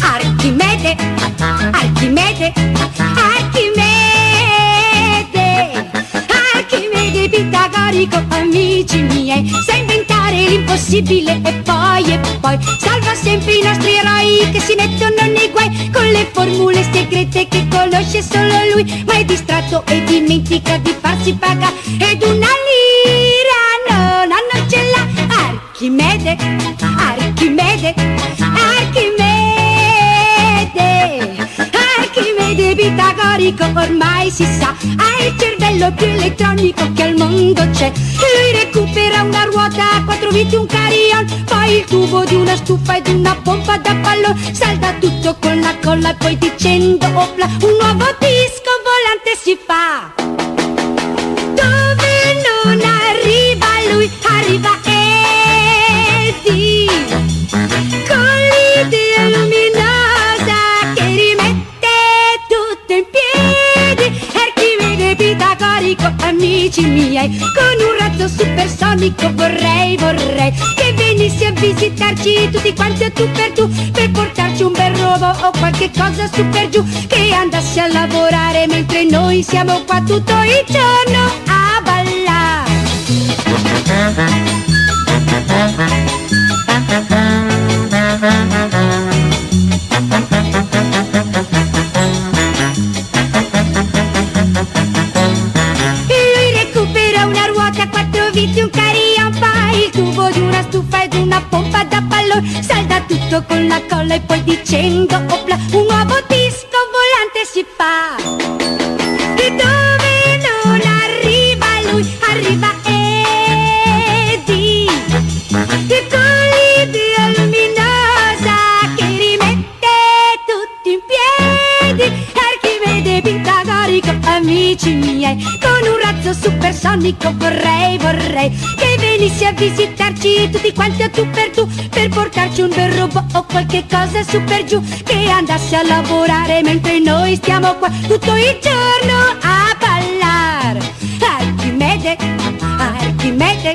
Archimede, Archimede, Archimede, Archimede pitagorico, amici miei, sa inventare l'impossibile e poi salva sempre i nostri eroi che si mettono nei guai con le formule segrete che conosce solo lui, ma è distratto e dimentica di farsi pagare ed una lira non ce l'ha. Archimede, Archimede, Archimede, Archimede pitagorico ormai si sa, ha il cervello più elettronico che al mondo c'è. Lui recupera una ruota a quattro viti, un carillon, poi il tubo di una stufa ed una pompa da pallone, salda tutto con la colla e poi dicendo opla un nuovo disco volante si fa. Dove non arriva lui arriva Eddie, con l'idea luminosa che rimette tutto in piedi. Archimede pitagorico, amici miei, con un razzo supersonico vorrei che venissi a visitarci tutti quanti a tu per portarci un bel robo o qualche cosa su per giù, che andasse a lavorare mentre noi siamo qua tutto il giorno a ballare. Lui recupera una ruota a quattro viti, un carillon, poi il tubo di una stufa ed una pompa da pallone, salda tutto con la colla e poi dicendo opla un nuovo disco volante si fa. E dove non arriva lui arriva Eddie, e con l'idea luminosa che rimette tutti in piedi. Archimede pitagorico, amici miei, con un razzo supersonico vorrei che venissi a visitarci tutti quanti a tu per portarci un bel robot o qualche cosa su per giù, che andasse a lavorare mentre noi stiamo qua tutto il giorno a ballare. Archimede, Archimede,